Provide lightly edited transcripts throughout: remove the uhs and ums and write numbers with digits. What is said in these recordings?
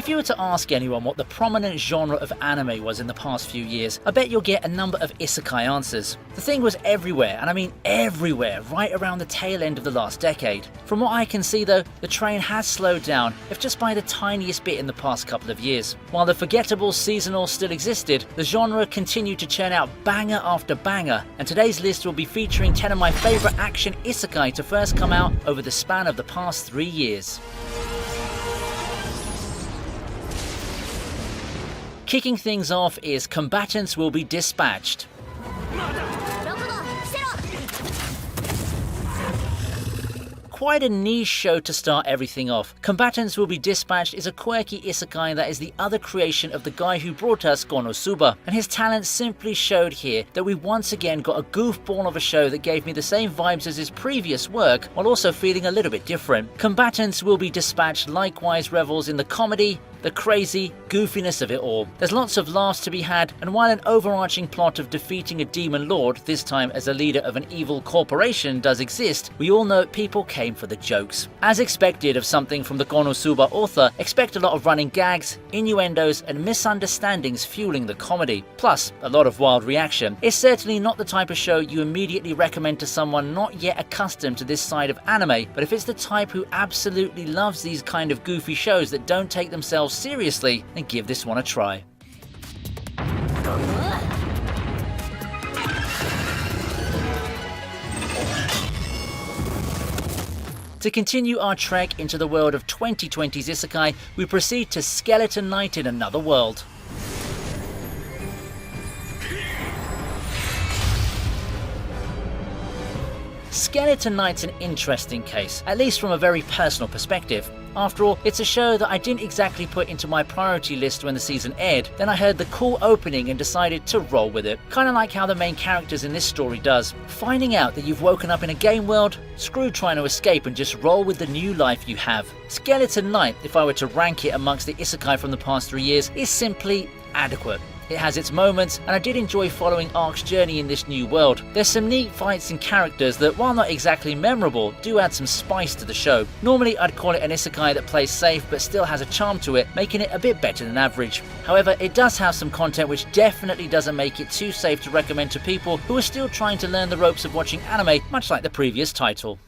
If you were to ask anyone what the prominent genre of anime was in the past few years, I bet you'll get a number of isekai answers. The thing was everywhere, and I mean everywhere, right around the tail end of the last decade. From what I can see though, the train has slowed down, if just by the tiniest bit in the past couple of years. While the forgettable seasonal still existed, the genre continued to churn out banger after banger, and today's list will be featuring 10 of my favourite action isekai to first come out over the span of the past 3 years. Kicking things off is Combatants Will Be Dispatched. Quite a niche show to start everything off. Combatants Will Be Dispatched is a quirky isekai that is the other creation of the guy who brought us Konosuba, and his talent simply showed here that we once again got a goofball of a show that gave me the same vibes as his previous work, while also feeling a little bit different. Combatants Will Be Dispatched likewise revels in the comedy, the crazy goofiness of it all. There's lots of laughs to be had, and while an overarching plot of defeating a demon lord, this time as a leader of an evil corporation, does exist, we all know people came for the jokes. As expected of something from the Konosuba author, expect a lot of running gags, innuendos and misunderstandings fueling the comedy, plus a lot of wild reaction. It's certainly not the type of show you immediately recommend to someone not yet accustomed to this side of anime, but if it's the type who absolutely loves these kind of goofy shows that don't take themselves seriously, then give this one a try. To continue our trek into the world of 2020's isekai, we proceed to Skeleton Knight in Another World. Skeleton Knight's an interesting case, at least from a very personal perspective. After all, it's a show that I didn't exactly put into my priority list when the season aired. Then I heard the cool opening and decided to roll with it. Kinda like how the main characters in this story does. Finding out that you've woken up in a game world, screw trying to escape and just roll with the new life you have. Skeleton Knight, if I were to rank it amongst the isekai from the past 3 years, is simply adequate. It has its moments, and I did enjoy following Ark's journey in this new world. There's some neat fights and characters that, while not exactly memorable, do add some spice to the show. Normally I'd call it an isekai that plays safe but still has a charm to it, making it a bit better than average. However, it does have some content which definitely doesn't make it too safe to recommend to people who are still trying to learn the ropes of watching anime, much like the previous title.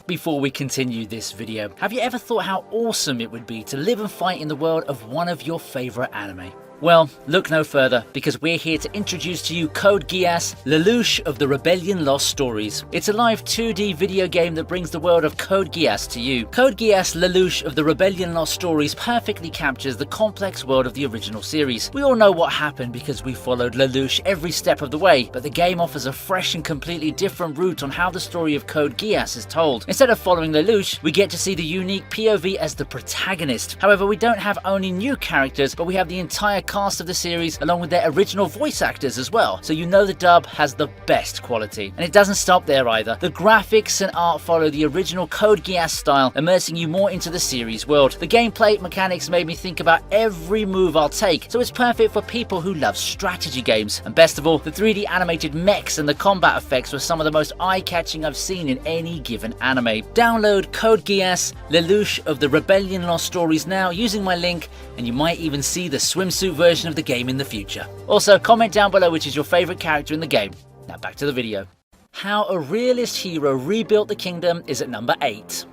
Before we continue this video, have you ever thought how awesome it would be to live and fight in the world of one of your favourite anime? Well, look no further, because we're here to introduce to you Code Geass, Lelouch of the Rebellion Lost Stories. It's a live 2D video game that brings the world of Code Geass to you. Code Geass, Lelouch of the Rebellion Lost Stories perfectly captures the complex world of the original series. We all know what happened because we followed Lelouch every step of the way, but the game offers a fresh and completely different route on how the story of Code Geass is told. Instead of following Lelouch, we get to see the unique POV as the protagonist. However, we don't have only new characters, but we have the entire cast of the series along with their original voice actors as well, so you know the dub has the best quality. And it doesn't stop there either. The graphics and art follow the original Code Geass style, immersing you more into the series world. The gameplay mechanics made me think about every move I'll take, so it's perfect for people who love strategy games. And best of all, the 3D animated mechs and the combat effects were some of the most eye-catching I've seen in any given anime. Download Code Geass, Lelouch of the Rebellion Lost Stories now using my link, and you might even see the swimsuit version of the game in the future. Also, comment down below which is your favourite character in the game. Now back to the video. How a realist hero rebuilt the kingdom is at number 8.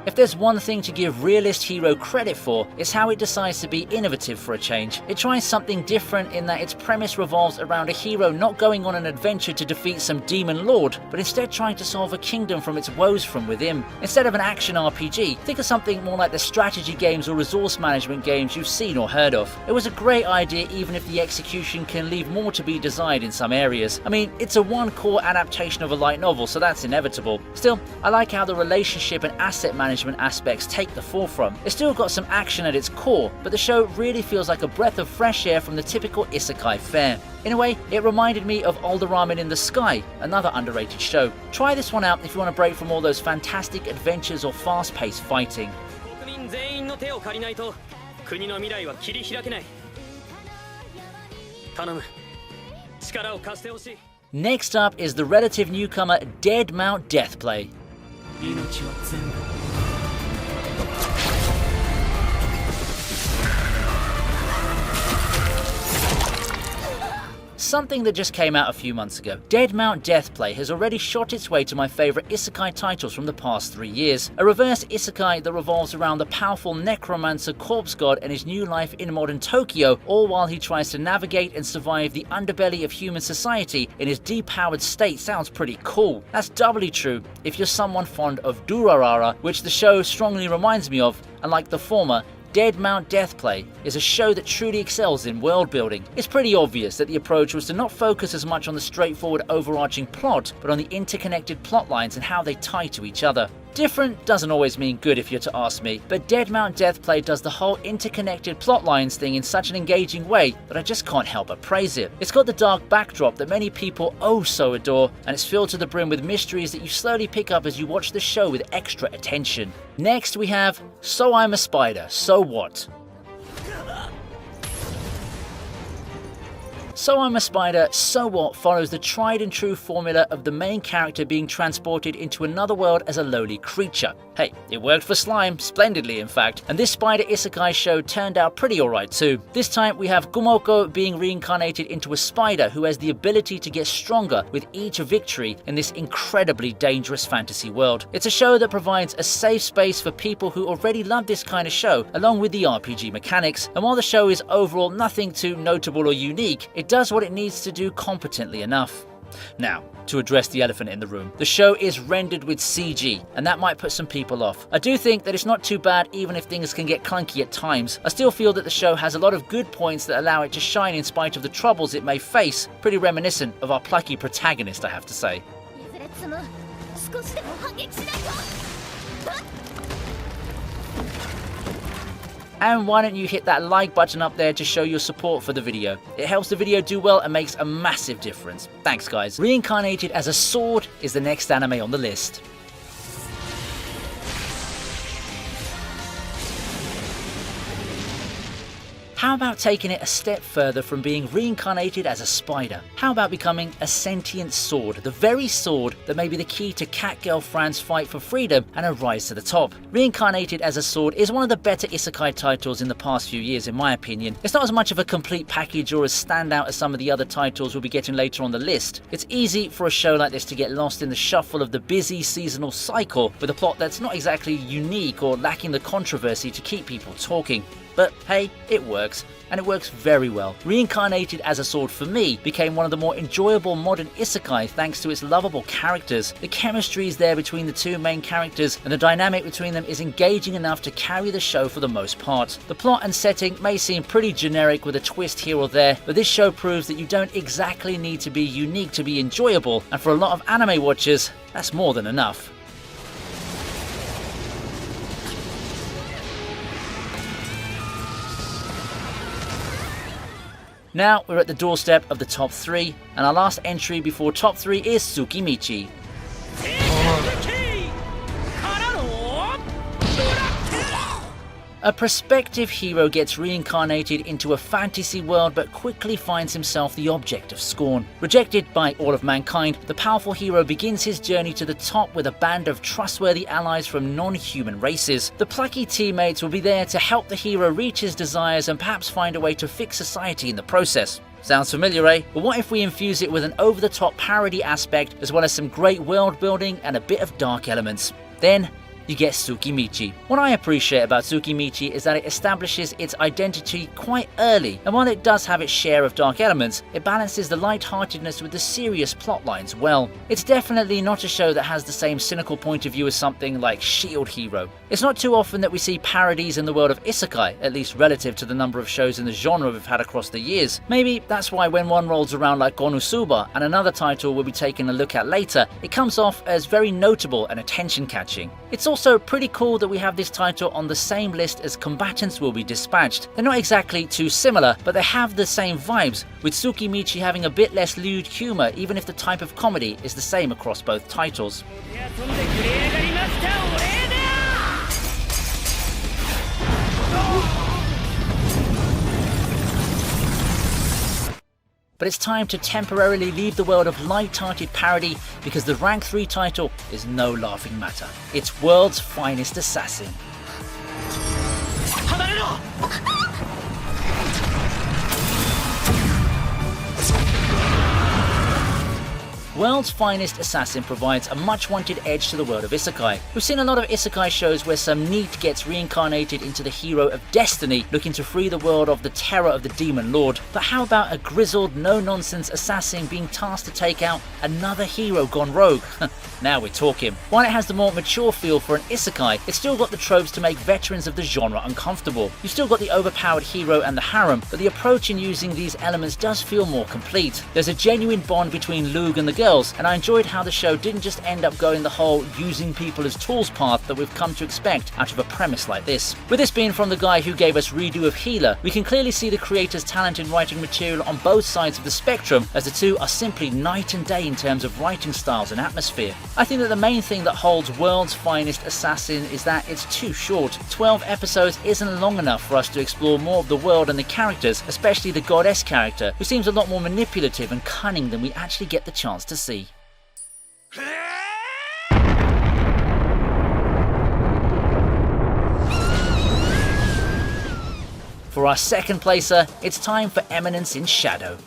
If there's one thing to give Realist Hero credit for, it's how it decides to be innovative for a change. It tries something different in that its premise revolves around a hero not going on an adventure to defeat some demon lord, but instead trying to solve a kingdom from its woes from within. Instead of an action RPG, think of something more like the strategy games or resource management games you've seen or heard of. It was a great idea even if the execution can leave more to be desired in some areas. I mean, it's a one-core adaptation of a light novel, so that's inevitable. Still, I like how the relationship and asset management aspects take the forefront. It's still got some action at its core, but the show really feels like a breath of fresh air from the typical isekai fare. In a way, it reminded me of Older Ramen in the Sky, another underrated show. Try this one out if you want to break from all those fantastic adventures or fast-paced fighting. Next up is the relative newcomer Dead Mount Deathplay. Something that just came out a few months ago. Dead Mount Deathplay has already shot its way to my favourite Isekai titles from the past 3 years. A reverse Isekai that revolves around the powerful necromancer corpse god and his new life in modern Tokyo, all while he tries to navigate and survive the underbelly of human society in his depowered state. Sounds pretty cool. That's doubly true if you're someone fond of Durarara, which the show strongly reminds me of, and like the former, Dead Mount Deathplay is a show that truly excels in world building. It's pretty obvious that the approach was to not focus as much on the straightforward overarching plot, but on the interconnected plot lines and how they tie to each other. Different doesn't always mean good if you're to ask me, but Dead Mount Deathplay does the whole interconnected plotlines thing in such an engaging way that I just can't help but praise it. It's got the dark backdrop that many people oh so adore, and it's filled to the brim with mysteries that you slowly pick up as you watch the show with extra attention. Next we have So I'm a Spider, So What? So I'm a Spider, So What follows the tried and true formula of the main character being transported into another world as a lowly creature. Hey, it worked for Slime, splendidly in fact, and this spider isekai show turned out pretty alright too. This time we have Gumoko being reincarnated into a spider who has the ability to get stronger with each victory in this incredibly dangerous fantasy world. It's a show that provides a safe space for people who already love this kind of show, along with the RPG mechanics, and while the show is overall nothing too notable or unique, it does what it needs to do competently enough. Now, to address the elephant in the room, the show is rendered with CG, and that might put some people off. I do think that it's not too bad even if things can get clunky at times. I still feel that the show has a lot of good points that allow it to shine in spite of the troubles it may face, pretty reminiscent of our plucky protagonist, I have to say. And why don't you hit that like button up there to show your support for the video. It helps the video do well and makes a massive difference. Thanks guys. Reincarnated as a Sword is the next anime on the list. How about taking it a step further from being reincarnated as a spider? How about becoming a sentient sword, the very sword that may be the key to Catgirl Fran's fight for freedom and her rise to the top? Reincarnated as a Sword is one of the better isekai titles in the past few years in my opinion. It's not as much of a complete package or as standout as some of the other titles we'll be getting later on the list. It's easy for a show like this to get lost in the shuffle of the busy seasonal cycle with a plot that's not exactly unique or lacking the controversy to keep people talking. But hey, it works, and it works very well. Reincarnated as a Sword for me became one of the more enjoyable modern isekai thanks to its lovable characters. The chemistry is there between the two main characters, and the dynamic between them is engaging enough to carry the show for the most part. The plot and setting may seem pretty generic with a twist here or there, but this show proves that you don't exactly need to be unique to be enjoyable, and for a lot of anime watchers, that's more than enough. Now we're at the doorstep of the top 3, and our last entry before top 3 is Tsukimichi. A prospective hero gets reincarnated into a fantasy world but quickly finds himself the object of scorn. Rejected by all of mankind, the powerful hero begins his journey to the top with a band of trustworthy allies from non-human races. The plucky teammates will be there to help the hero reach his desires and perhaps find a way to fix society in the process. Sounds familiar, eh? But what if we infuse it with an over-the-top parody aspect as well as some great world building and a bit of dark elements? Then you get Tsukimichi. What I appreciate about Tsukimichi is that it establishes its identity quite early, and while it does have its share of dark elements, it balances the light-heartedness with the serious plot lines well. It's definitely not a show that has the same cynical point of view as something like Shield Hero. It's not too often that we see parodies in the world of isekai, at least relative to the number of shows in the genre we've had across the years. Maybe that's why when one rolls around like Konosuba and another title we'll be taking a look at later, it comes off as very notable and attention-catching. It's also pretty cool that we have this title on the same list as Combatants Will Be Dispatched. They're not exactly too similar, but they have the same vibes, with Tsukimichi having a bit less lewd humour even if the type of comedy is the same across both titles. But it's time to temporarily leave the world of light-hearted parody because the rank 3 title is no laughing matter. It's World's Finest Assassin. World's Finest Assassin provides a much-wanted edge to the world of Isekai. We've seen a lot of Isekai shows where some NEET gets reincarnated into the hero of destiny, looking to free the world of the terror of the Demon Lord. But how about a grizzled, no-nonsense assassin being tasked to take out another hero gone rogue? Now we're talking. While it has the more mature feel for an Isekai, it's still got the tropes to make veterans of the genre uncomfortable. You've still got the overpowered hero and the harem, but the approach in using these elements does feel more complete. There's a genuine bond between Lug and the girls, and I enjoyed how the show didn't just end up going the whole using people as tools path that we've come to expect out of a premise like this. With this being from the guy who gave us Redo of Healer, we can clearly see the creator's talent in writing material on both sides of the spectrum, as the two are simply night and day in terms of writing styles and atmosphere. I think that the main thing that holds World's Finest Assassin is that it's too short. 12 episodes isn't long enough for us to explore more of the world and the characters, especially the goddess character, who seems a lot more manipulative and cunning than we actually get the chance to see. For our second placer, it's time for Eminence in Shadow.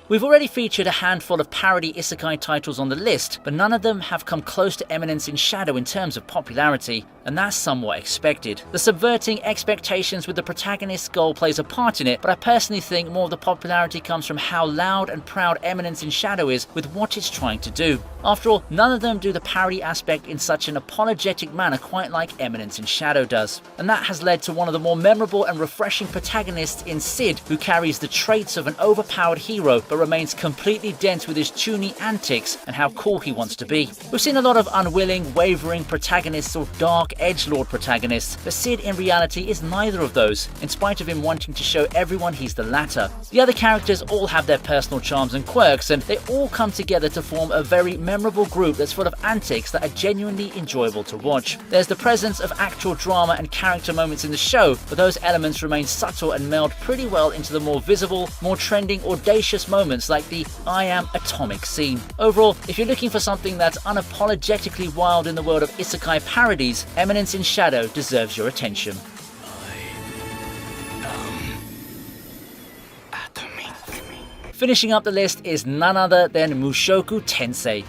We've already featured a handful of parody isekai titles on the list, but none of them have come close to Eminence in Shadow in terms of popularity, and that's somewhat expected. The subverting expectations with the protagonist's goal plays a part in it, but I personally think more of the popularity comes from how loud and proud Eminence in Shadow is with what it's trying to do. After all, none of them do the parody aspect in such an apologetic manner quite like Eminence in Shadow does. And that has led to one of the more memorable and refreshing protagonists in Sid, who carries the traits of an overpowered hero but remains completely dense with his chuny antics and how cool he wants to be. We've seen a lot of unwilling, wavering protagonists or dark edgelord protagonists, but Sid in reality is neither of those, in spite of him wanting to show everyone he's the latter. The other characters all have their personal charms and quirks, and they all come together to form a very memorable group that's full of antics that are genuinely enjoyable to watch. There's the presence of actual drama and character moments in the show, but those elements remain subtle and meld pretty well into the more visible, more trending, audacious moments like the I Am Atomic scene. Overall, if you're looking for something that's unapologetically wild in the world of isekai parodies, Eminence in Shadow deserves your attention. Finishing up the list is none other than Mushoku Tensei.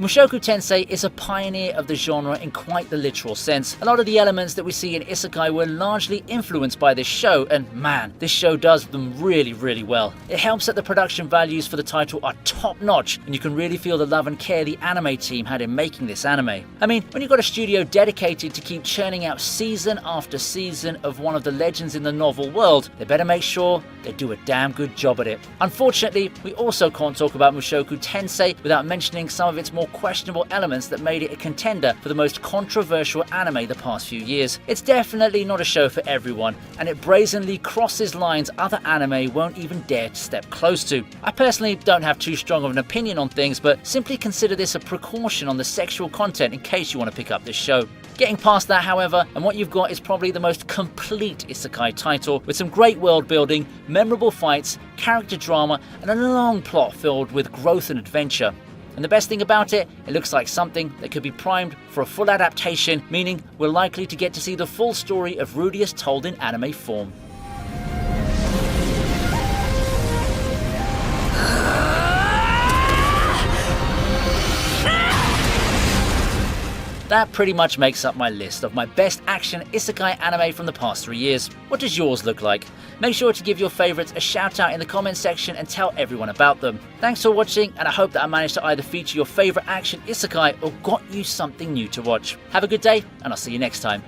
Mushoku Tensei is a pioneer of the genre in quite the literal sense. A lot of the elements that we see in isekai were largely influenced by this show, and man, this show does them really, really well. It helps that the production values for the title are top notch, and you can really feel the love and care the anime team had in making this anime. I mean, when you've got a studio dedicated to keep churning out season after season of one of the legends in the novel world, they better make sure they do a damn good job at it. Unfortunately, we also can't talk about Mushoku Tensei without mentioning some of its more questionable elements that made it a contender for the most controversial anime the past few years. It's definitely not a show for everyone, and it brazenly crosses lines other anime won't even dare to step close to. I personally don't have too strong of an opinion on things, but simply consider this a precaution on the sexual content in case you want to pick up this show. Getting past that, however, and what you've got is probably the most complete isekai title, with some great world building, memorable fights, character drama, and a long plot filled with growth and adventure. And the best thing about it, it looks like something that could be primed for a full adaptation, meaning we're likely to get to see the full story of Rudeus told in anime form. That pretty much makes up my list of my best action isekai anime from the past 3 years. What does yours look like? Make sure to give your favourites a shout out in the comments section and tell everyone about them. Thanks for watching, and I hope that I managed to either feature your favourite action isekai or got you something new to watch. Have a good day, and I'll see you next time.